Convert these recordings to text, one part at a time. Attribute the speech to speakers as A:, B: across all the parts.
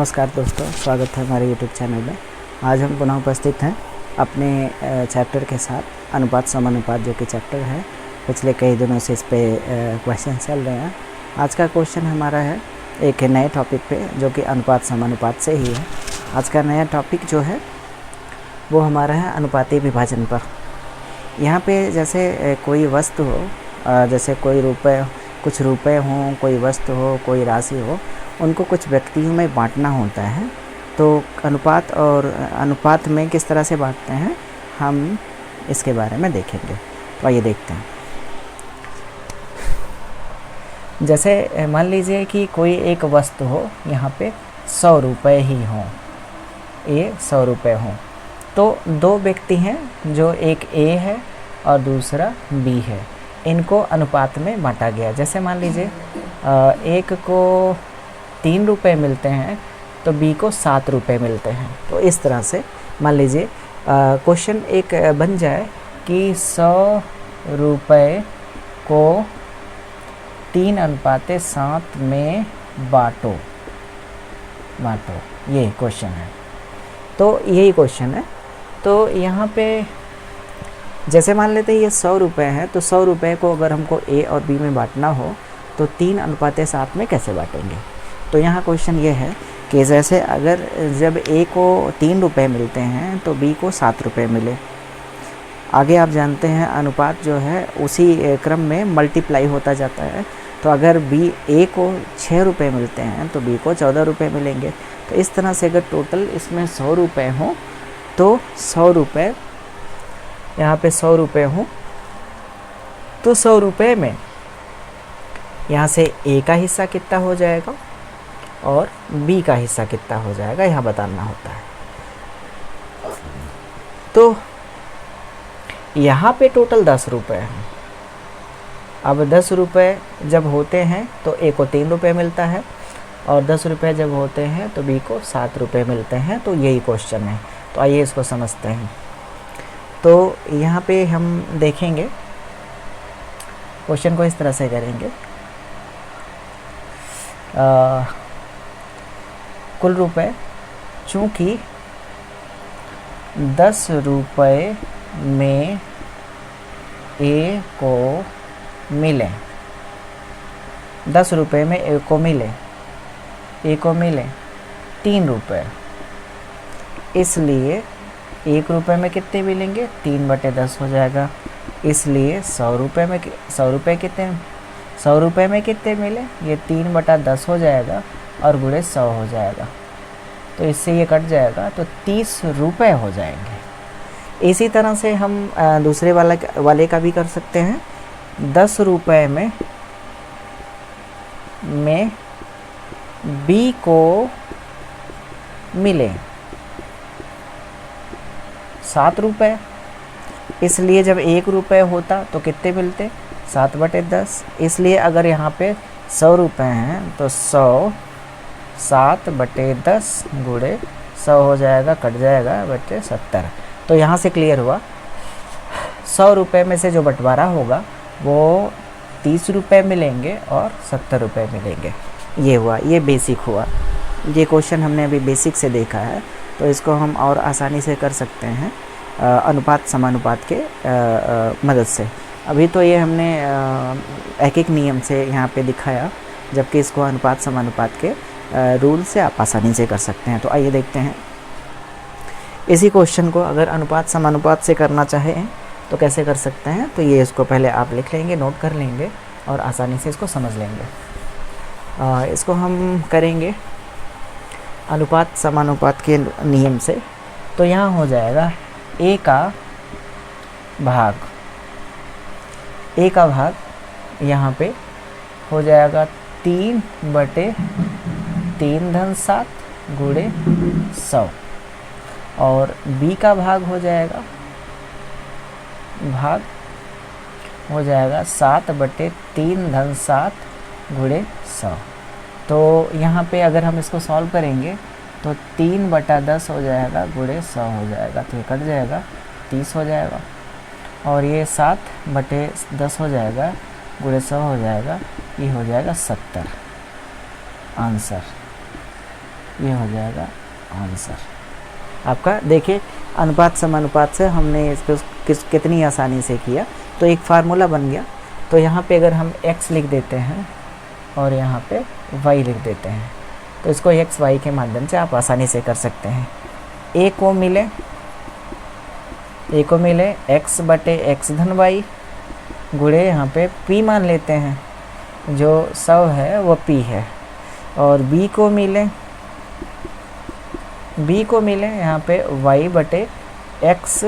A: नमस्कार दोस्तों, स्वागत है हमारे यूट्यूब चैनल में। आज हम पुनः उपस्थित हैं अपने चैप्टर के साथ, अनुपात समानुपात जो कि चैप्टर है। पिछले कई दिनों से इस पे क्वेश्चन चल रहे हैं। आज का क्वेश्चन हमारा है एक नए टॉपिक पे जो कि अनुपात समानुपात से ही है। आज का नया टॉपिक जो है वो हमारा है अनुपाती विभाजन पर। यहाँ पे जैसे कोई वस्तु हो, जैसे कोई रुपए, कुछ रुपए हों, कोई वस्तु हो, कोई राशि हो, उनको कुछ व्यक्तियों में बांटना होता है। तो अनुपात और अनुपात में किस तरह से बांटते हैं हम इसके बारे में देखेंगे। तो आइए देखते हैं। जैसे मान लीजिए कि कोई एक वस्तु हो, यहाँ पे 100 रुपये ही हों, ये 100 रुपये हों। तो दो व्यक्ति हैं, जो एक ए है और दूसरा बी है। इनको अनुपात में बांटा गया। जैसे मान लीजिए एक को 3 रुपये मिलते हैं तो बी को 7 रुपये मिलते हैं। तो इस तरह से मान लीजिए क्वेश्चन एक बन जाए कि 100 रुपये को 3:7 में बांटो, ये क्वेश्चन है। तो यही क्वेश्चन है। तो यहाँ पे जैसे मान लेते हैं ये 100 रुपये हैं, तो 100 रुपये को अगर हमको ए और बी में बांटना हो तो 3:7 में कैसे बांटेंगे। तो यहाँ क्वेश्चन ये है कि जैसे अगर जब ए को 3 रुपये मिलते हैं तो बी को 7 रुपये मिले। आगे आप जानते हैं अनुपात जो है उसी क्रम में मल्टीप्लाई होता जाता है। तो अगर बी ए को 6 रुपये मिलते हैं तो बी को 14 रुपये मिलेंगे। तो इस तरह से अगर टोटल इसमें 100 रुपये हों तो 100 रुपये, यहाँ पे 100 रुपये हों तो 100 रुपये में यहाँ से ए का हिस्सा कितना हो जाएगा और बी का हिस्सा कितना हो जाएगा, यहाँ बताना होता है। तो यहाँ पे टोटल 10 रुपये हैं। अब 10 रुपये जब होते हैं तो ए को 3 रुपये मिलता है और 10 रुपये जब होते हैं तो बी को 7 रुपये मिलते हैं। तो यही क्वेश्चन है। तो आइए इसको समझते हैं। तो यहाँ पे हम देखेंगे, क्वेश्चन को इस तरह से करेंगे। कुल रुपए चूँकि 10 रुपये में ए को मिले, 10 रुपये में ए को मिले 3 रुपये, इसलिए 1 रुपये में कितने मिलेंगे, 3/10 हो जाएगा। इसलिए 100 रुपये में 100 रुपये कितने, 100 रुपये में कितने मिले, ये 3/10 हो जाएगा और गुणे 100 हो जाएगा। तो इससे ये कट जाएगा तो 30 रुपये हो जाएंगे। इसी तरह से हम दूसरे वाले का भी कर सकते हैं। 10 रुपये में बी को मिले 7 रुपये, इसलिए जब 1 रुपये होता तो कितने मिलते, 7/10। इसलिए अगर यहाँ पे 100 रुपये हैं तो 100 7/10 गुणे 100 हो जाएगा, कट जाएगा बटे 70। तो यहाँ से क्लियर हुआ 100 रुपये में से जो बंटवारा होगा वो 30 रुपये मिलेंगे और 70 रुपये मिलेंगे। ये हुआ, ये बेसिक हुआ। ये क्वेश्चन हमने अभी बेसिक से देखा है, तो इसको हम और आसानी से कर सकते हैं अनुपात समानुपात के मदद से। अभी तो ये हमने एक एक नियम से यहाँ पे दिखाया, जबकि इसको अनुपात समानुपात के रूल से आप आसानी से कर सकते हैं। तो आइए देखते हैं इसी क्वेश्चन को अगर अनुपात समानुपात से करना चाहें तो कैसे कर सकते हैं। तो ये इसको पहले आप लिख लेंगे, नोट कर लेंगे और आसानी से इसको समझ लेंगे। इसको हम करेंगे अनुपात समानुपात के नियम से। तो यहाँ हो जाएगा ए का भाग यहाँ पे हो जाएगा 3/3 गुणे 100 और बी का भाग हो जाएगा 7/3 गुणे 100। तो यहाँ पे अगर हम इसको सॉल्व करेंगे तो 3/10 हो जाएगा गुणे 100 हो जाएगा। तो ये कट जाएगा, 30 हो जाएगा और ये 7/10 हो जाएगा गुणे 100 हो जाएगा, ये हो जाएगा 70 आंसर। ये हो जाएगा आंसर आपका। देखिए अनुपात समानुपात से हमने इसको कितनी आसानी से किया। तो एक फार्मूला बन गया। तो यहाँ पे अगर हम x लिख देते हैं और यहाँ पे y लिख देते हैं तो इसको x y के माध्यम से आप आसानी से कर सकते हैं। a को मिले x बटे x धन y गुणे यहाँ पे p मान लेते हैं, जो 100 है वो p है। और b को मिले यहाँ पे y बटे x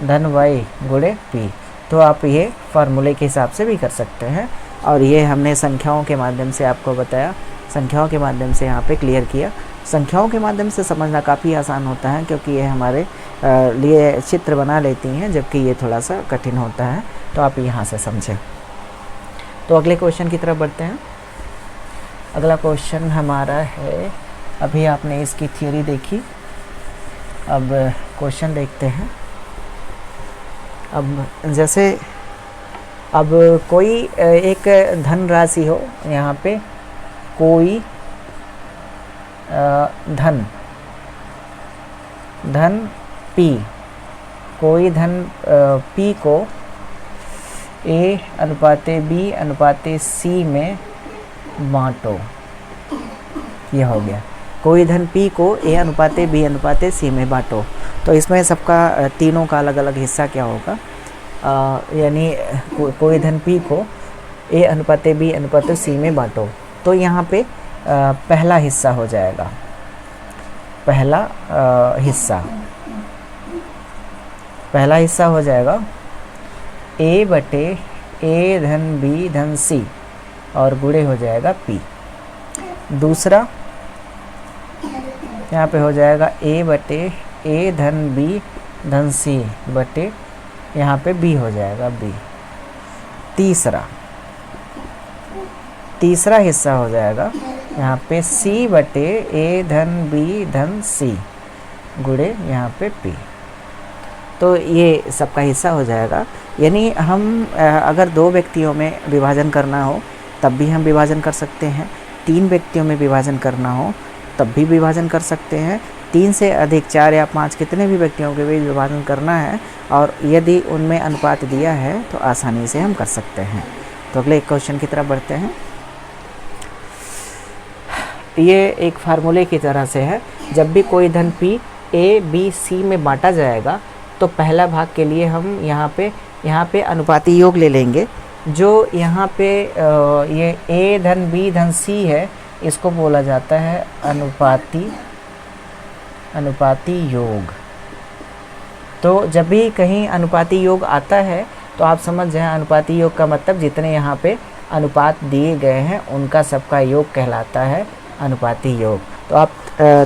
A: धन y गुणे p। तो आप ये फार्मूले के हिसाब से भी कर सकते हैं। और ये हमने संख्याओं के माध्यम से आपको बताया, संख्याओं के माध्यम से यहाँ पे क्लियर किया। संख्याओं के माध्यम से समझना काफ़ी आसान होता है क्योंकि ये हमारे लिए चित्र बना लेती हैं, जबकि ये थोड़ा सा कठिन होता है। तो आप यहाँ से समझें। तो अगले क्वेश्चन की तरफ बढ़ते हैं। अगला क्वेश्चन हमारा है, अभी आपने इसकी थ्योरी देखी, अब क्वेश्चन देखते हैं। अब जैसे अब कोई एक धन राशि हो, यहाँ पे कोई धन P, कोई धन P को A अनुपाते B अनुपाते C में बांटो। ये हो गया, कोई धन P को A अनुपाते B अनुपाते C में बांटो। तो इसमें सबका तीनों का अलग अलग हिस्सा क्या होगा, यानी कोई धन P को A अनुपाते B अनुपाते C में बांटो। तो यहाँ पे पहला हिस्सा हो जाएगा, पहला हिस्सा हो जाएगा A बटे A धन B धन C और गुणे हो जाएगा P। दूसरा यहाँ पे हो जाएगा A बटे A धन B धन C बटे यहाँ पे B हो जाएगा B। तीसरा हिस्सा हो जाएगा यहाँ पे C बटे A धन B धन C गुणे यहाँ पे P। तो ये सबका हिस्सा हो जाएगा। यानी हम अगर 2 व्यक्तियों में विभाजन करना हो तब भी हम विभाजन कर सकते हैं, 3 व्यक्तियों में विभाजन करना हो तब भी विभाजन कर सकते हैं, 3 से अधिक 4 या 5 कितने भी व्यक्तियों के बीच विभाजन करना है और यदि उनमें अनुपात दिया है तो आसानी से हम कर सकते हैं। तो अगले क्वेश्चन की तरफ बढ़ते हैं। ये एक फार्मूले की तरह से है, जब भी कोई धन P A B C में बांटा जाएगा तो पहला भाग के लिए हम यहाँ पे अनुपाती योग ले लेंगे। जो यहाँ पे ये A धन B धन C है, इसको बोला जाता है अनुपाती योग। तो जब भी कहीं अनुपाती योग आता है तो आप समझ जाएं अनुपाती योग का मतलब जितने यहाँ पे अनुपात दिए गए हैं उनका सबका योग कहलाता है अनुपाती योग। तो आप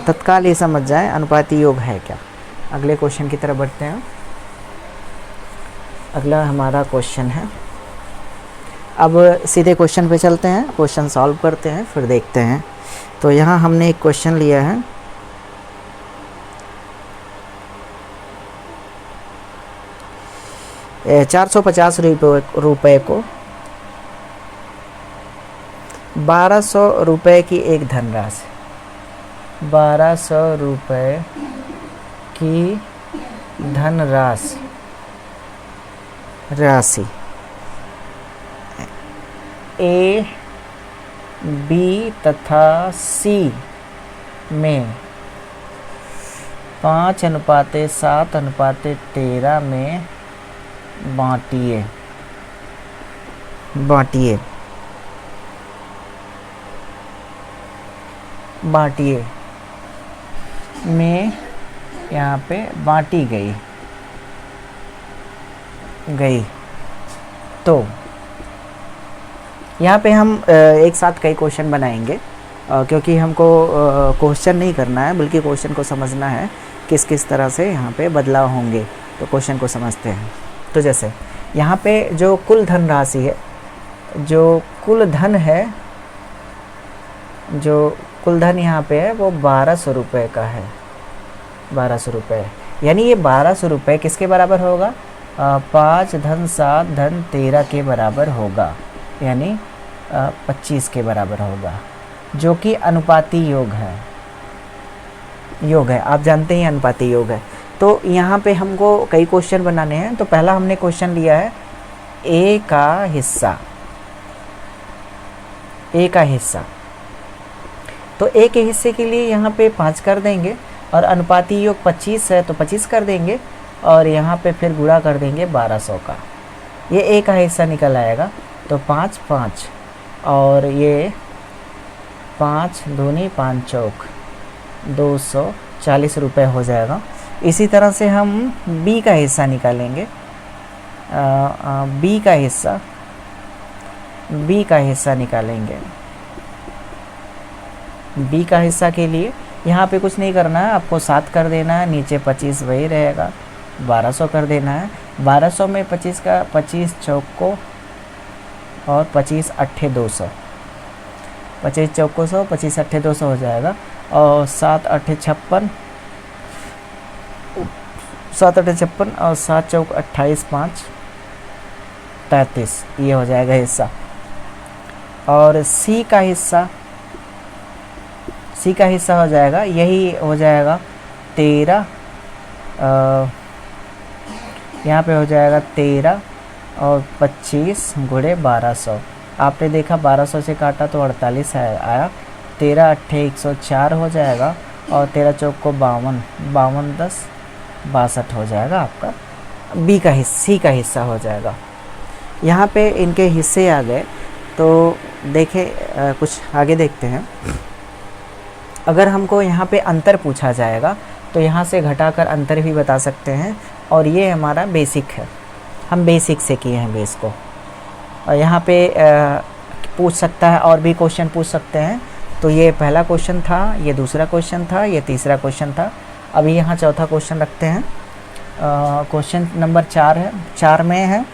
A: तत्काल ये समझ जाएं अनुपाती योग है क्या। अगले क्वेश्चन की तरफ बढ़ते हैं। अगला हमारा क्वेश्चन है, अब सीधे क्वेश्चन पे चलते हैं, क्वेश्चन सॉल्व करते हैं फिर देखते हैं। तो यहाँ हमने एक क्वेश्चन लिया है, 450 रुपये को 1200 रुपये की एक धनराशि, 1200 रुपये की धनराशि A B तथा C में 5:7:13 में बांटिए में यहाँ पे बांटी गई। तो यहाँ पे हम एक साथ कई क्वेश्चन बनाएंगे क्योंकि हमको क्वेश्चन नहीं करना है बल्कि क्वेश्चन को समझना है किस किस तरह से यहाँ पे बदलाव होंगे। तो क्वेश्चन को समझते हैं। तो जैसे यहाँ पे जो कुल धन राशि है, जो कुल धन यहाँ पे है वो 1200 रुपये का है, 1200 रुपये। यानी ये 1200 रुपये किसके बराबर होगा, 5:7:13 के बराबर होगा, यानी 25 के बराबर होगा, जो कि अनुपाती योग है। योग है, आप जानते हैं अनुपाती योग है। तो यहाँ पे हमको कई क्वेश्चन बनाने हैं। तो पहला हमने क्वेश्चन लिया है ए का हिस्सा, ए का हिस्सा। तो ए के हिस्से के लिए यहाँ पे 5 कर देंगे और अनुपाती योग 25 है तो 25 कर देंगे और यहाँ पे फिर गुणा कर देंगे 1200 का। ये ए का हिस्सा निकल आएगा। तो 5 5 और ये 5 दूनी 5 चौक 240 रुपये हो जाएगा। इसी तरह से हम बी का हिस्सा निकालेंगे। बी का हिस्सा निकालेंगे। बी का हिस्सा के लिए यहाँ पे कुछ नहीं करना है, आपको 7 कर देना है, नीचे 25 वही रहेगा, 1200 कर देना है। 1200 में 25 का 25 चौक को और 25 अट्ठे 200, 25 चौक को 100, 25 अट्ठे 200 हो जाएगा। और 7 अट्ठे 56, 7 अट्ठे 56 और 7 चौक 28 5 33, ये हो जाएगा हिस्सा। और सी का हिस्सा हो जाएगा, यही हो जाएगा 13, यहाँ पे हो जाएगा 13 और 25 गुणे 1200। आपने देखा 1200 से काटा तो 48 आया। 13 अट्ठे 104 हो जाएगा और 13 चौक को 52, 52 10 62 हो जाएगा आपका सी का हिस्सा हो जाएगा। यहाँ पे इनके हिस्से आ गए। तो देखें कुछ आगे देखते हैं। अगर हमको यहाँ पे अंतर पूछा जाएगा तो यहाँ से घटाकर अंतर भी बता सकते हैं। और ये हमारा बेसिक है, हम बेसिक से किए हैं बेस को। और यहाँ पे पूछ सकता है, और भी क्वेश्चन पूछ सकते हैं। तो ये पहला क्वेश्चन था, ये दूसरा क्वेश्चन था, ये तीसरा क्वेश्चन था। अभी यहाँ चौथा क्वेश्चन रखते हैं। क्वेश्चन नंबर 4 है। 4 में है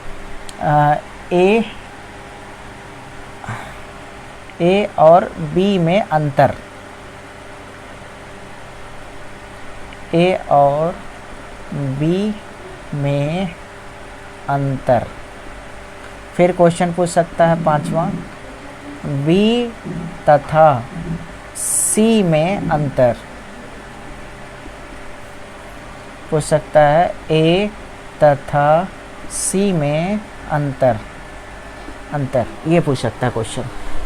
A: ए और बी में अंतर। ए और बी में अंतर। फिर क्वेश्चन पूछ सकता है 5वां, बी तथा सी में अंतर। पूछ सकता है ए तथा सी में अंतर, ये पूछ सकता है क्वेश्चन।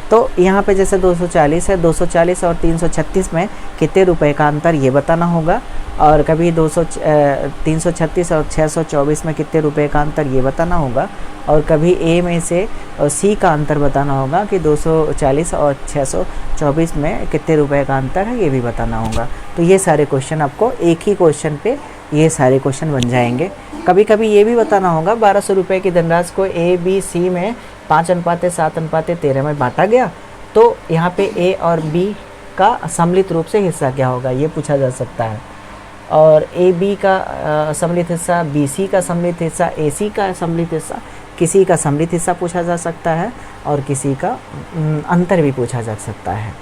A: तो यहाँ पे जैसे 240 है, 240 और 336 में कितने रुपए का अंतर ये बताना होगा। और कभी 336 और 624 में कितने रुपए का अंतर ये बताना होगा। और कभी ए में से सी का अंतर बताना होगा कि 240 और 624 में कितने रुपए का अंतर है, ये भी बताना होगा। तो ये सारे क्वेश्चन आपको एक ही क्वेश्चन पे ये सारे क्वेश्चन बन जाएंगे। कभी कभी ये भी बताना होगा 1200 रुपये की धनराशि को ए बी सी में 5:7:13 में बांटा गया। तो यहाँ पे ए और बी का सम्मिलित रूप से हिस्सा क्या होगा, ये पूछा जा सकता है। और ए बी का सम्मिलित हिस्सा, बी सी का सम्मिलित हिस्सा, ए सी का सम्मिलित हिस्सा, किसी का सम्मिलित हिस्सा पूछा जा सकता है और किसी का अंतर भी पूछा जा सकता है।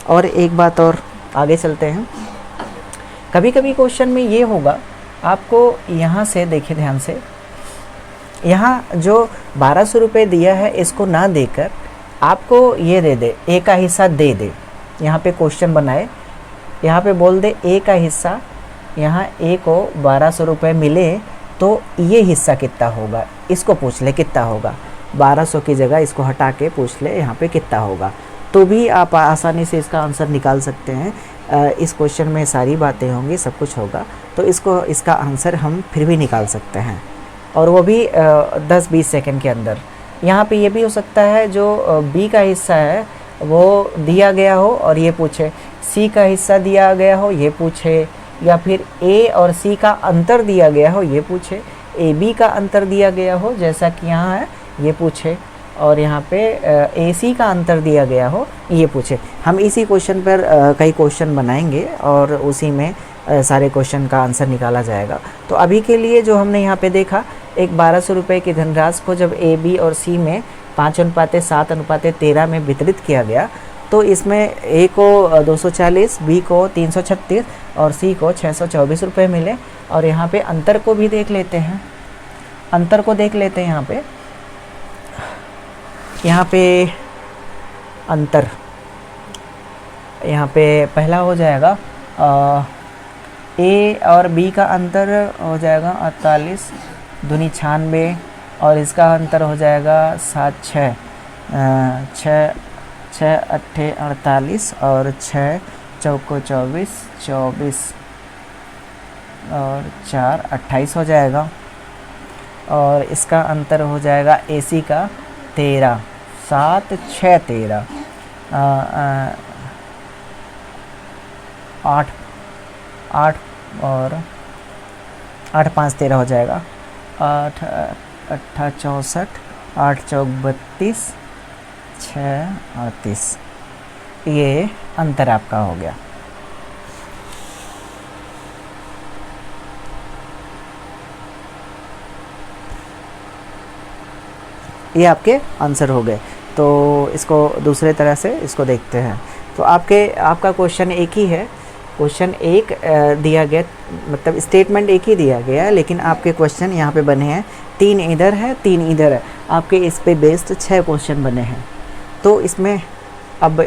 A: और एक बात और, आगे चलते हैं। कभी कभी क्वेश्चन में ये होगा, आपको यहाँ से देखिए ध्यान से, यहाँ जो 1200 रुपये दिया है इसको ना देकर आपको ये दे दे, ए का हिस्सा दे दे। यहाँ पे क्वेश्चन बनाए, यहाँ पे बोल दे ए का हिस्सा, यहाँ ए को 1200 रुपये मिले तो ये हिस्सा कितना होगा, इसको पूछ ले कितना होगा। 1200 की जगह इसको हटा के पूछ ले यहाँ पे कितना होगा, तो भी आप आसानी से इसका आंसर निकाल सकते हैं। इस क्वेश्चन में सारी बातें होंगी, सब कुछ होगा, तो इसका आंसर हम फिर भी निकाल सकते हैं, और वो भी 10-20 सेकंड के अंदर। यहाँ पे ये भी हो सकता है जो बी का हिस्सा है वो दिया गया हो और ये पूछे, सी का हिस्सा दिया गया हो ये पूछे, या फिर ए और सी का अंतर दिया गया हो ये पूछे, ए बी का अंतर दिया गया हो जैसा कि यहाँ है ये पूछे, और यहाँ पे ए सी का अंतर दिया गया हो ये पूछे। हम इसी क्वेश्चन पर कई क्वेश्चन बनाएंगे और उसी में सारे क्वेश्चन का आंसर निकाला जाएगा। तो अभी के लिए जो हमने यहाँ पे देखा, एक 1200 रुपये की धनराशि को जब ए बी और सी में 5:7:13 में वितरित किया गया, तो इसमें ए को 240, बी को 336 और सी को 624 रुपये मिले। और यहाँ पे अंतर को भी देख लेते हैं, अंतर को देख लेते हैं। यहाँ पे अंतर, यहाँ पे पहला हो जाएगा ए और बी का अंतर हो जाएगा 48 दूनी 96 और इसका अंतर हो जाएगा 7 6 छः 6 अट्ठे 48 और 6 चौको 24 24 और 4 28 हो जाएगा। और इसका अंतर हो जाएगा AC का 13 7 6 13 8 8 और 8 5 13 हो जाएगा। 8 अट्ठा 64 8 चौक 32 6 38। ये अंतर आपका हो गया। ये आपके आंसर हो गए। तो इसको दूसरे तरह से इसको देखते हैं। तो आपका क्वेश्चन एक ही है, क्वेश्चन एक दिया गया, मतलब स्टेटमेंट एक ही दिया गया, लेकिन आपके क्वेश्चन यहाँ पे बने हैं 3 इधर है 3 इधर है। आपके इस पे बेस्ड 6 क्वेश्चन बने हैं। तो इसमें अब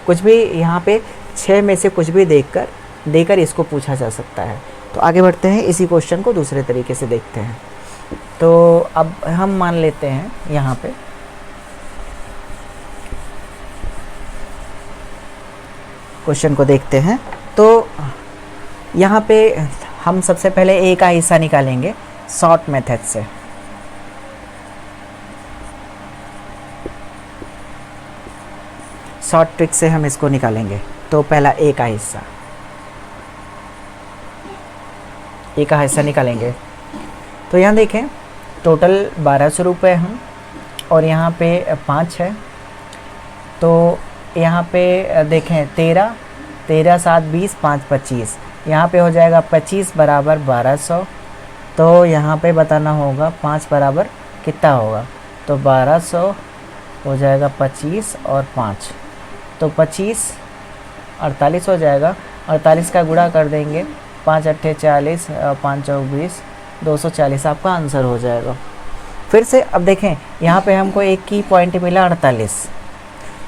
A: कुछ भी यहाँ पे 6 में से कुछ भी देकर इसको पूछा जा सकता है। तो आगे बढ़ते हैं, इसी क्वेश्चन को दूसरे तरीके से देखते हैं। तो अब हम मान लेते हैं यहाँ पे क्वेश्चन को देखते हैं। तो यहाँ पे हम सबसे पहले ए का हिस्सा निकालेंगे शॉर्ट मेथड से। शॉर्ट ट्रिक से हम इसको निकालेंगे। तो पहला ए का हिस्सा निकालेंगे। तो यहाँ देखें टोटल 1200 रुपये हैं और यहाँ पे 5 है। तो यहाँ पे देखें 13 13 7 20 5 25, यहाँ पे हो जाएगा 25 बराबर 1200। तो यहाँ पे बताना होगा 5 बराबर कितना होगा। तो 1200 हो जाएगा 25 और 5, तो 25 48 हो जाएगा। 48 का गुणा कर देंगे, 5 अट्ठे 40 और 5 चौक 20, 240 आपका आंसर हो जाएगा। फिर से अब देखें यहाँ पे हमको एक की पॉइंट मिला 48,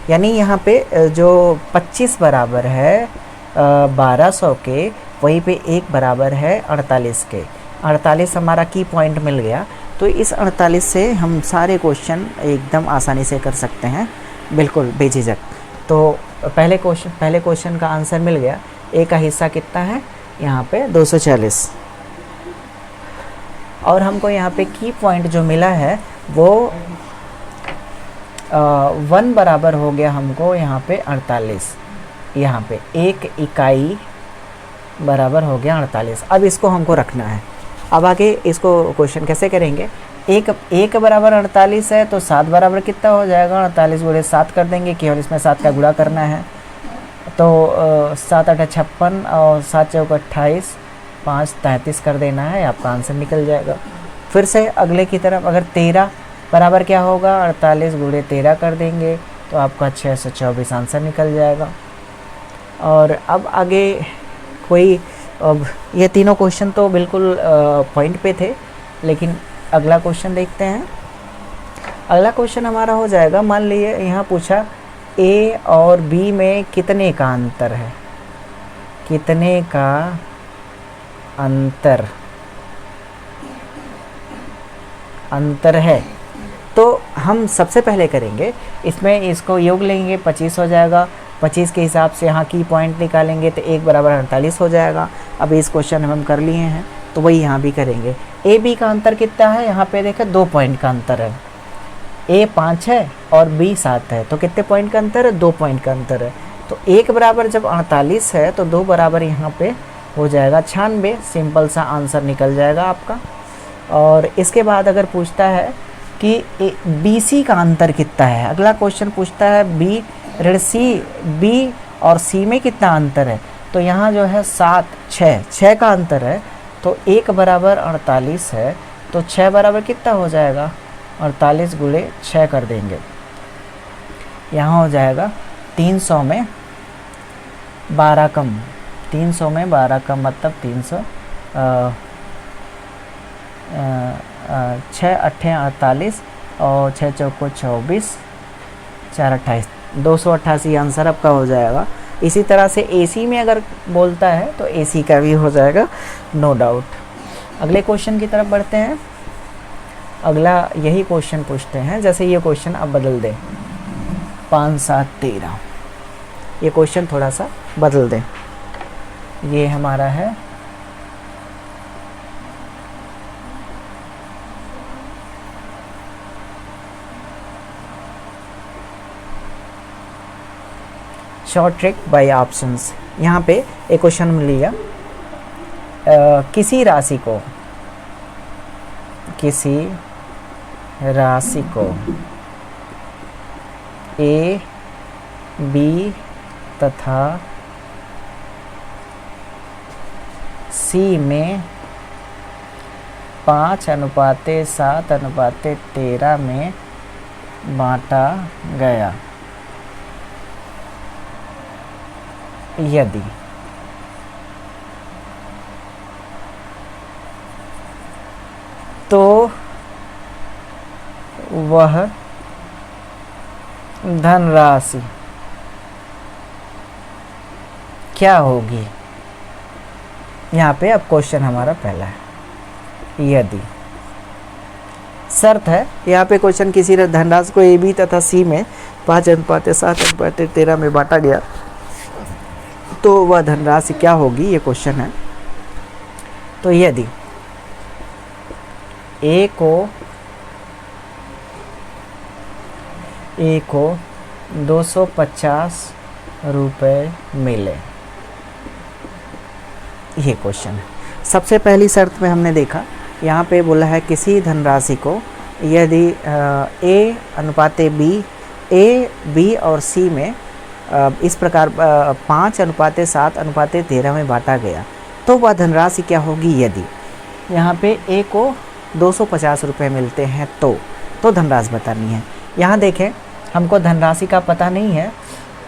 A: यानी यहाँ पे जो 25 बराबर है 1200 के, वहीं पे एक बराबर है 48 के। 48 हमारा की पॉइंट मिल गया। तो इस 48 से हम सारे क्वेश्चन एकदम आसानी से कर सकते हैं, बिल्कुल बेझिझक। तो पहले क्वेश्चन का आंसर मिल गया। ए का हिस्सा कितना है यहाँ पे 240, और हमको यहाँ पे की पॉइंट जो मिला है वो 1 बराबर हो गया हमको यहाँ पे 48। यहाँ पे 1 इकाई बराबर हो गया 48। अब इसको हमको रखना है। अब आगे इसको क्वेश्चन कैसे करेंगे। एक बराबर 48 है तो 7 बराबर कितना हो जाएगा, 48 गुणे 7 कर देंगे, केवल इसमें 7 का गुणा करना है। तो 7 8 56 और 7 चौक 28, 5 33 कर देना है, आपका आंसर निकल जाएगा। फिर से अगले की तरफ, अगर 13 बराबर क्या होगा, 48 गुणे 13 कर देंगे तो आपका 624 आंसर निकल जाएगा। और अब आगे कोई, अब ये तीनों क्वेश्चन तो बिल्कुल पॉइंट पे थे, लेकिन अगला क्वेश्चन देखते हैं। अगला क्वेश्चन हमारा हो जाएगा, मान लीजिए यहाँ पूछा ए और बी में कितने का अंतर है, कितने का अंतर है। तो हम सबसे पहले करेंगे इसमें इसको योग लेंगे, 25 हो जाएगा। 25 के हिसाब से यहाँ की पॉइंट निकालेंगे तो 1 बराबर 48 हो जाएगा। अब इस क्वेश्चन हम कर लिए हैं तो वही यहाँ भी करेंगे। ए बी का अंतर कितना है, यहाँ पे देखें 2 पॉइंट का अंतर है। ए 5 है और बी 7 है, तो कितने पॉइंट का अंतर है, 2 पॉइंट का अंतर है। तो 1 बराबर जब 48 है तो 2 बराबर यहाँ पे हो जाएगा 96। सिंपल सा आंसर निकल जाएगा आपका। और इसके बाद अगर पूछता है कि बी सी का अंतर कितना है, अगला क्वेश्चन पूछता है बी ऋण सी, बी और सी में कितना अंतर है। तो यहाँ जो है 7 6 का अंतर है, तो 1 बराबर 48 है, तो 6 बराबर कितना हो जाएगा, 48 गुणे 6 कर देंगे। यहाँ हो जाएगा 300 में 12 कम, 300 में 12 कम मतलब 300, 6 अट्ठे 48 और 6 चौको 24, 4 28, 288 आंसर आपका हो जाएगा। इसी तरह से AC में अगर बोलता है तो AC का भी हो जाएगा, नो डाउट। अगले क्वेश्चन की तरफ बढ़ते हैं। अगला यही क्वेश्चन पूछते हैं, जैसे ये क्वेश्चन अब बदल दें, 5 7 13, ये क्वेश्चन थोड़ा सा बदल दें। ये हमारा है शॉर्ट ट्रिक बाय ऑप्शंस। यहाँ पे एक क्वेश्चन लिया, किसी राशि को A, B तथा C में 5:7:13 में बांटा गया यदि तो वह धनराशि क्या होगी। यहाँ पे अब क्वेश्चन हमारा पहला है, यदि शर्त है। यहाँ पे क्वेश्चन किसी धनराशि को A, B तथा C में 5:7:13 में बांटा गया तो वह धनराशि क्या होगी, ये क्वेश्चन है। तो यदि A को 250 रुपये मिले, ये क्वेश्चन है। सबसे पहली शर्त में हमने देखा, यहाँ पे बोला है किसी धनराशि को यदि A, B और C में इस प्रकार 5:7:13 में बांटा गया तो वह धनराशि क्या होगी यदि। यहाँ पे A को 250 रुपये मिलते हैं तो धनराशि बतानी है। यहाँ देखें, हमको धनराशि का पता नहीं है,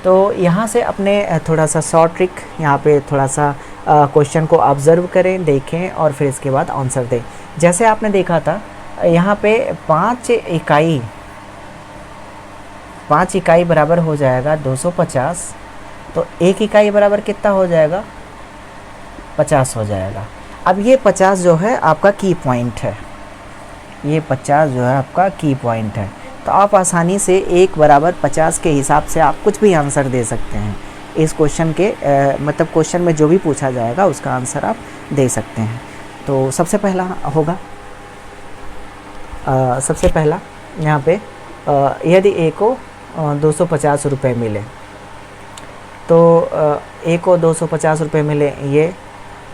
A: तो यहाँ से अपने थोड़ा सा शॉर्ट ट्रिक, यहाँ पे थोड़ा सा क्वेश्चन को ऑब्जर्व करें, देखें और फिर इसके बाद आंसर दें। जैसे आपने देखा था यहाँ पे 5 इकाई बराबर हो जाएगा 250, तो 1 इकाई बराबर कितना हो जाएगा, 50 हो जाएगा। अब ये 50 जो है आपका की पॉइंट है, ये 50 जो है आपका की पॉइंट है। तो आप आसानी से 1 बराबर 50 के हिसाब से आप कुछ भी आंसर दे सकते हैं इस क्वेश्चन के, मतलब क्वेश्चन में जो भी पूछा जाएगा उसका आंसर आप दे सकते हैं। तो सबसे पहला होगा, सबसे पहला यहाँ पे यदि A को 250 रुपये मिले, तो A को 250 रुपये मिले, ये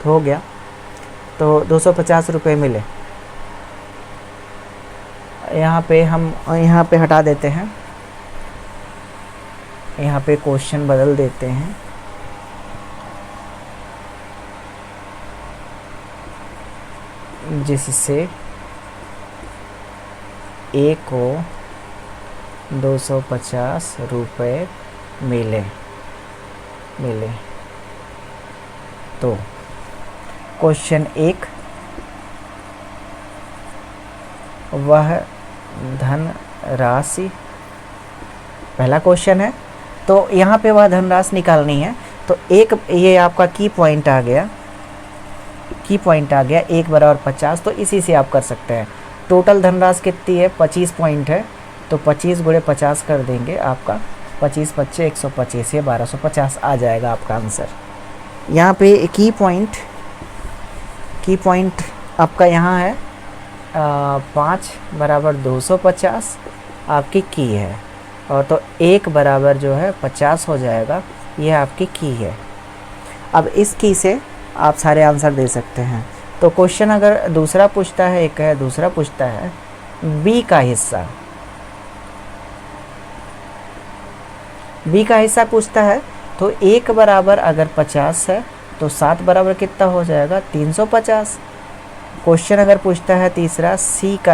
A: तो हो गया। तो 250 रुपये मिले, यहाँ पे हम यहाँ पे हटा देते हैं, यहाँ पे क्वेश्चन बदल देते हैं। जिससे A को 250 रुपये मिले तो क्वेश्चन 1, वह धन राशि, पहला क्वेश्चन है तो यहाँ पे वह धनराशि निकालनी है। तो एक ये आपका की पॉइंट आ गया, 1 बराबर 50, तो इसी से आप कर सकते हैं। टोटल धनराशि कितनी है, 25 पॉइंट है, तो 25 गुणे 50 कर देंगे, आपका 25 × 5 = 125, ये 1250 आ जाएगा आपका आंसर। यहाँ पे की पॉइंट आपका यहाँ है 5 बराबर 250 आपकी की है, और तो 1 बराबर जो है 50 हो जाएगा, ये आपकी की है। अब इस की से आप सारे आंसर दे सकते हैं। तो क्वेश्चन अगर दूसरा पूछता है, एक है दूसरा पूछता है बी का हिस्सा, पूछता है, तो 1 बराबर अगर 50 है तो 7 बराबर कितना हो जाएगा, 350। क्वेश्चन अगर पूछता है तीसरा सी का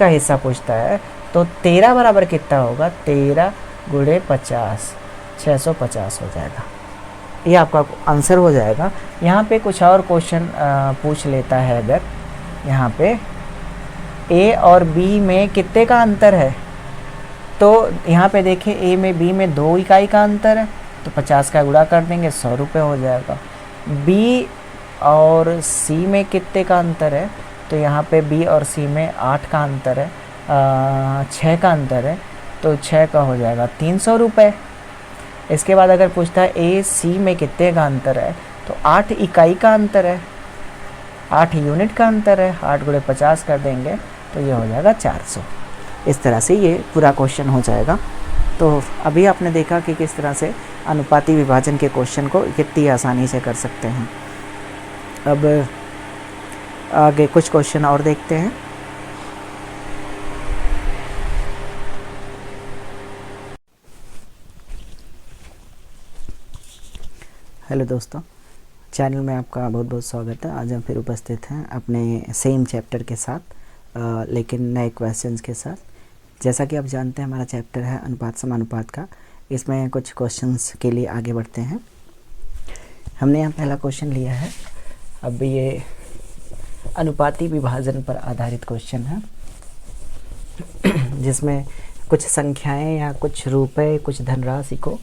A: हिस्सा पूछता है, तो 13 बराबर कितना होगा, 13 गुणे 50, 650 हो जाएगा, ये आपका आंसर हो जाएगा। यहाँ पे कुछ और क्वेश्चन पूछ लेता है, अगर यहाँ पे A और B में कितने का अंतर है, तो यहाँ पे देखिए ए में बी में 2 इकाई का अंतर है, तो 50 का गुणा कर देंगे 100 रुपये हो जाएगा। बी और सी में कितने का अंतर है, तो यहाँ पे बी और सी में 8 का अंतर है, 6 का अंतर है, तो 6 का हो जाएगा 300 रुपये। इसके बाद अगर पूछता है ए सी में कितने का अंतर है, तो 8 इकाई का अंतर है, 8 यूनिट का अंतर है, 8 गुणे 50 कर देंगे तो ये हो जाएगा 400। इस तरह से ये पूरा क्वेश्चन हो जाएगा। तो अभी आपने देखा कि किस तरह से अनुपाती विभाजन के क्वेश्चन को कितनी आसानी से कर सकते हैं। अब आगे कुछ क्वेश्चन और देखते हैं। हेलो दोस्तों, चैनल में आपका बहुत बहुत स्वागत है। आज हम फिर उपस्थित हैं अपने सेम चैप्टर के साथ, लेकिन नए क्वेश्चंस के साथ। जैसा कि आप जानते हैं हमारा चैप्टर है अनुपात समानुपात का। इसमें कुछ क्वेश्चंस के लिए आगे बढ़ते हैं। हमने यहाँ पहला क्वेश्चन लिया है। अब ये अनुपाती विभाजन पर आधारित क्वेश्चन है, जिसमें कुछ संख्याएं या कुछ रुपए, कुछ धनराशि को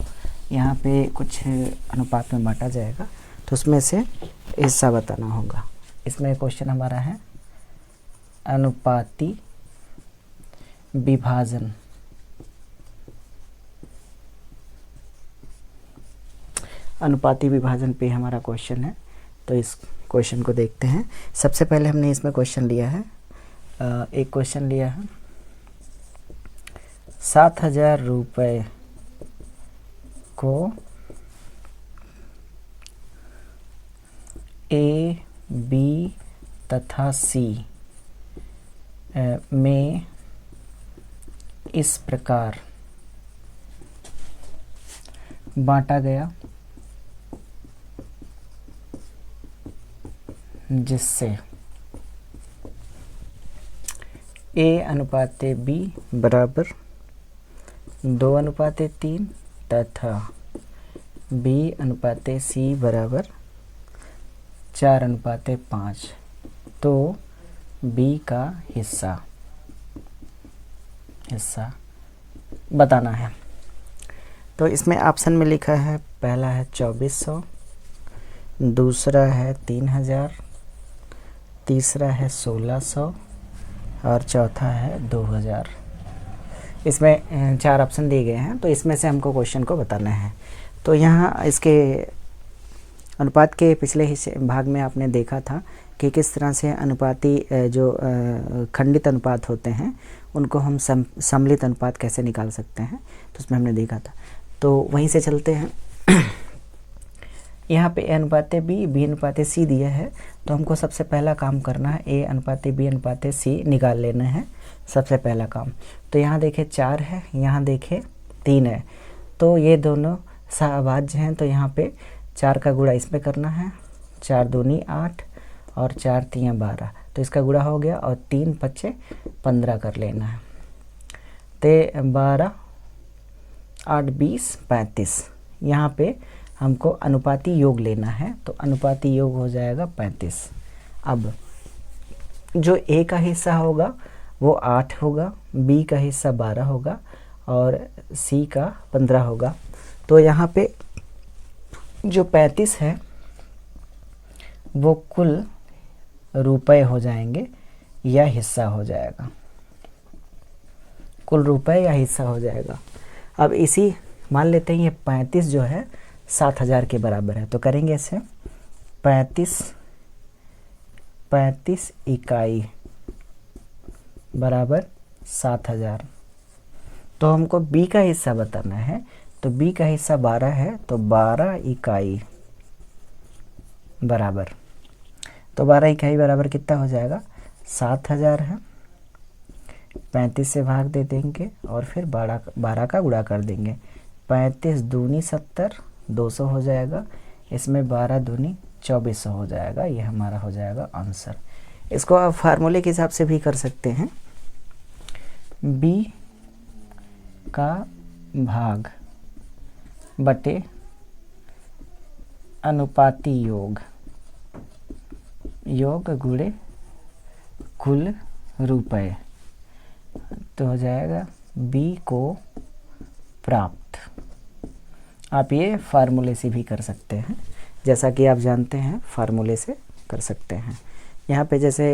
A: यहाँ पे कुछ अनुपात में बांटा जाएगा, तो उसमें से हिस्सा बताना होगा। इसमें क्वेश्चन हमारा है अनुपाती विभाजन। अनुपाती विभाजन पे हमारा क्वेश्चन है, तो इस क्वेश्चन को देखते हैं। सबसे पहले हमने इसमें क्वेश्चन लिया है, एक क्वेश्चन लिया है 7,000 रुपये को ए, बी तथा सी में इस प्रकार बांटा गया जिससे ए अनुपाते बी बराबर 2:3 तथा बी अनुपाते सी बराबर 4:5, तो बी का हिस्सा बताना है। तो इसमें ऑप्शन में लिखा है, पहला है 2400, दूसरा है 3000, तीसरा है 1600 और चौथा है 2000। इसमें 4 ऑप्शन दिए गए हैं, तो इसमें से हमको क्वेश्चन को बताना है। तो यहाँ इसके अनुपात के पिछले हिस्से भाग में आपने देखा था कि किस तरह से अनुपाती जो खंडित अनुपात होते हैं उनको हम सम्मिलित अनुपात कैसे निकाल सकते हैं, तो उसमें हमने देखा था। तो वहीं से चलते हैं। यहाँ पे ए अनुपाते बी, बी अनुपाते सी दिया है, तो हमको सबसे पहला काम करना है ए अनुपाते बी अनुपाते सी निकाल लेना है, सबसे पहला काम। तो यहाँ देखें 4 है, यहाँ देखें 3 है, तो ये दोनों सहभाज्य हैं, तो यहाँ पे 4 का गुणा इसमें करना है, 4 दूनी 8 और 4 3 12, तो इसका गुणा हो गया, और 3 5 15 कर लेना है। तो 12 8 20 35, यहाँ पे हमको अनुपाती योग लेना है, तो अनुपाती योग हो जाएगा 35। अब जो ए का हिस्सा होगा वो 8 होगा, बी का हिस्सा 12 होगा और सी का 15 होगा। तो यहाँ पे जो 35 है वो कुल रुपए हो जाएंगे या हिस्सा हो जाएगा, कुल रुपए या हिस्सा हो जाएगा। अब इसी मान लेते हैं ये 35 जो है 7,000 के बराबर है, तो करेंगे इसे 35 इकाई बराबर 7,000। तो हमको बी का हिस्सा बताना है, तो बी का हिस्सा 12 है, तो 12 इकाई बराबर, तो 12 इकाई बराबर कितना हो जाएगा 7,000 है, 35 से भाग दे देंगे और फिर 12 का गुणा कर देंगे। 35 दूनी 70, 200 हो जाएगा, इसमें 12 दूनी 2400 हो जाएगा। ये हमारा हो जाएगा आंसर। इसको आप फार्मूले के हिसाब से भी कर सकते हैं, बी का भाग बटे अनुपाती योग गुणे कुल रुपए, तो हो जाएगा बी को प्राप्त। आप ये फार्मूले से भी कर सकते हैं, जैसा कि आप जानते हैं फार्मूले से कर सकते हैं। यहाँ पे जैसे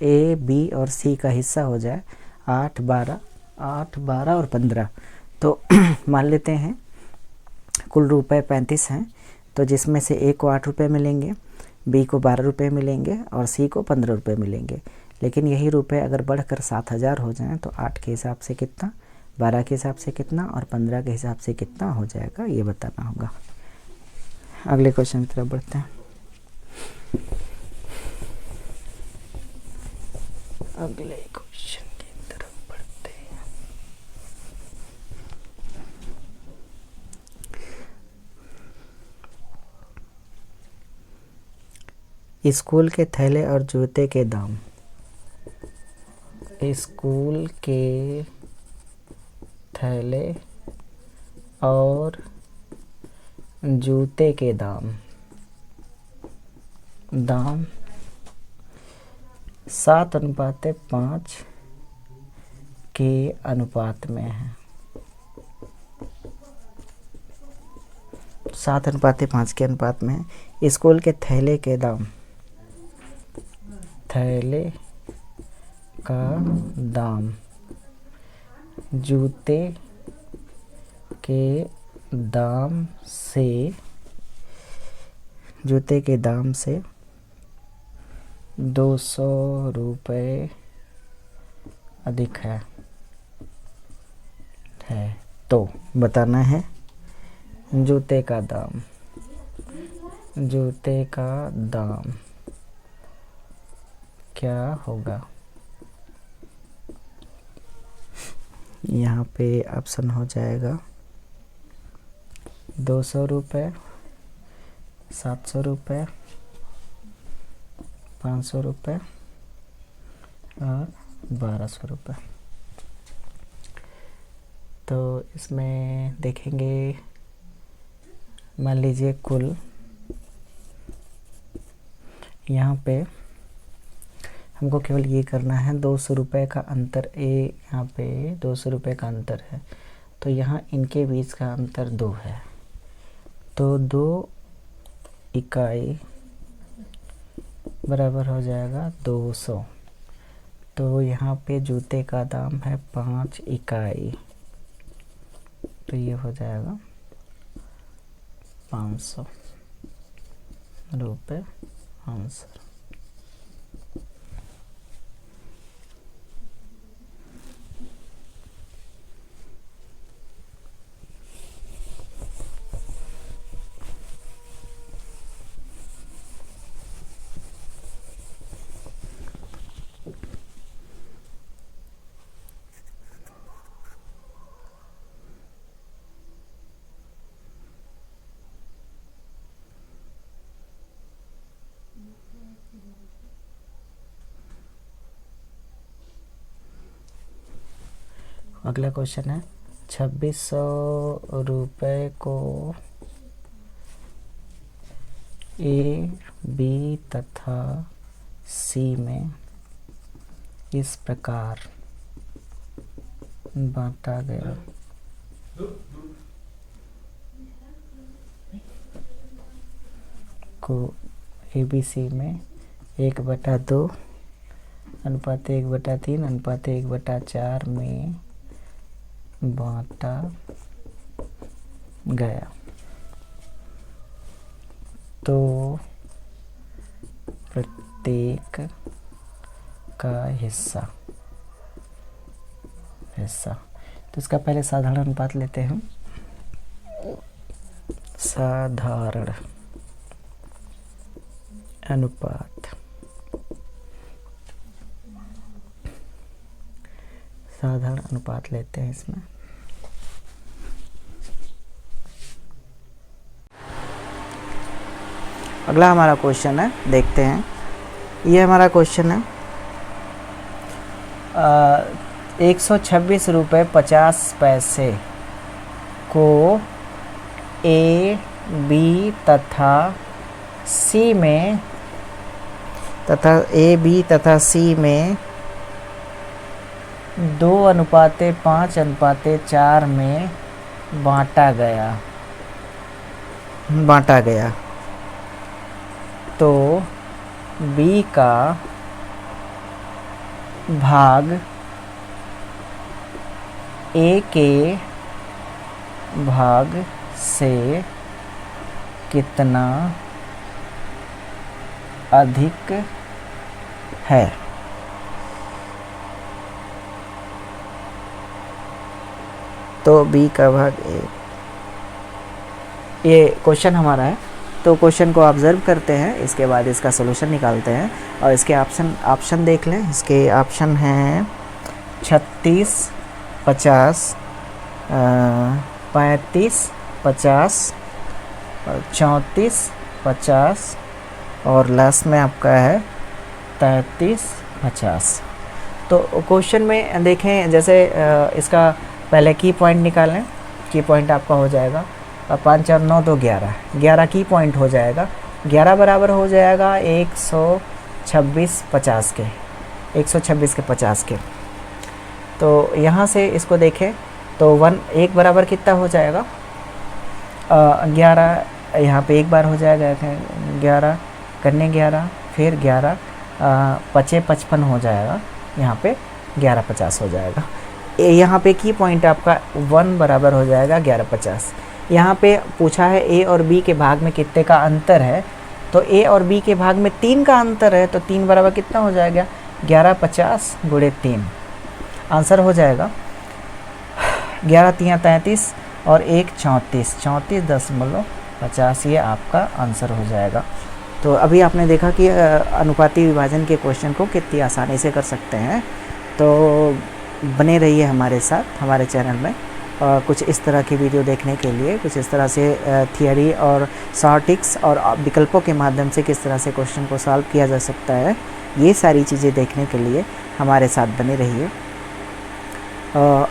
A: ए, बी और सी का हिस्सा हो जाए 8, 12 और 15, तो मान लेते हैं कुल रुपए 35 हैं, तो जिसमें से ए को 8 रुपये मिलेंगे, बी को 12 रुपये मिलेंगे और सी को 15 रुपये मिलेंगे। लेकिन यही रुपए अगर बढ़कर 7,000 हो जाएं तो 8 के हिसाब से कितना, 12 के हिसाब से कितना और 15 के हिसाब से कितना हो जाएगा, ये बताना होगा। अगले क्वेश्चन की तरफ बढ़ते हैं। अगले क्वेश्चन की तरफ बढ़ते हैं। स्कूल के थैले और जूते के दाम। स्कूल के थैले और जूते के दाम 7:5 के अनुपात में है। 7:5 के अनुपात में है। स्कूल के थैले के दाम, थैले का दाम जूते के दाम से 200 रुपये अधिक है। तो बताना है जूते का दाम क्या होगा। यहाँ पे ऑप्शन हो जाएगा 200 रुपये, 700 रुपये, 500 रुपये और 1200 रुपये। तो इसमें देखेंगे, मान लीजिए कुल यहाँ पे हमको केवल ये करना है 200 रुपये का अंतर, यहाँ पे 200 रुपये का अंतर है, तो यहाँ इनके बीच का अंतर 2 है, तो 2 इकाई बराबर हो जाएगा 200। तो यहाँ पे जूते का दाम है 5 इकाई, तो ये हो जाएगा 500 रुपये आंसर। अगला क्वेश्चन है 2600 रुपये को ए, बी तथा सी में इस प्रकार बांटा गया। को ABC में 1/2 अनुपात 1/3 अनुपात 1/4 में बांटा गया, तो प्रत्येक का हिस्सा। तो इसका पहले साधारण अनुपात लेते हैं। साधारण अनुपात लेते हैं इसमें। अगला हमारा क्वेश्चन है, देखते हैं। ये हमारा क्वेश्चन है 126 रुपये 50 पैसे को A, B तथा C में 2:5:4 में बांटा गया तो B का भाग A के भाग से कितना अधिक है। तो B का भाग A, ये क्वेश्चन हमारा है। तो क्वेश्चन को ऑब्जर्व करते हैं, इसके बाद इसका सलूशन निकालते हैं और इसके ऑप्शन देख लें। इसके ऑप्शन हैं 36, 50, 35, 50 और 34, 50 और लास्ट में आपका है 33, 50। तो क्वेश्चन में देखें, जैसे इसका पहले की पॉइंट निकालें। की पॉइंट आपका हो जाएगा 5 और 9 तो 11 की पॉइंट हो जाएगा। 11 बराबर हो जाएगा 126 50 के, 126 के 50 के। तो यहाँ से इसको देखें तो 1 बराबर कितना हो जाएगा 11, यहाँ पे एक बार हो जाएगा 11 करने 11, फिर 11 55 55 हो जाएगा, यहाँ पे 11 50 हो जाएगा। यहाँ पे की पॉइंट आपका 1 बराबर हो जाएगा 11 50। यहाँ पे पूछा है A और B के भाग में कितने का अंतर है, तो A और B के भाग में 3 का अंतर है, तो 3 बराबर कितना हो जाएगा 11 50 गुणे 3। आंसर हो जाएगा 11 3 33 और 1 34, 34.50, ये आपका आंसर हो जाएगा। तो अभी आपने देखा कि अनुपाती विभाजन के क्वेश्चन को कितनी आसानी से कर सकते हैं। तो बने रहिए हमारे साथ हमारे चैनल में। कुछ इस तरह की वीडियो देखने के लिए, कुछ इस तरह से थियरी और शॉर्टिक्स और विकल्पों के माध्यम से किस तरह से क्वेश्चन को सॉल्व किया जा सकता है, ये सारी चीज़ें देखने के लिए हमारे साथ बने रहिए।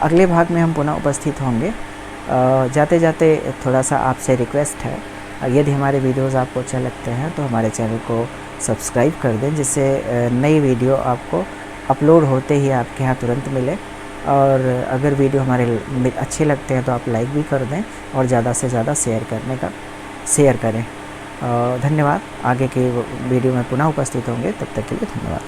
A: अगले भाग में हम पुनः उपस्थित होंगे। जाते जाते थोड़ा सा आपसे रिक्वेस्ट है, यदि हमारे वीडियोज़ आपको अच्छे लगते हैं तो हमारे चैनल को सब्सक्राइब कर दें, जिससे नई वीडियो आपको अपलोड होते ही आपके यहाँ तुरंत मिले। और अगर वीडियो हमारे अच्छे लगते हैं तो आप लाइक भी कर दें और ज़्यादा से ज़्यादा शेयर करें। धन्यवाद। आगे के वीडियो में पुनः उपस्थित होंगे, तब तक के लिए धन्यवाद।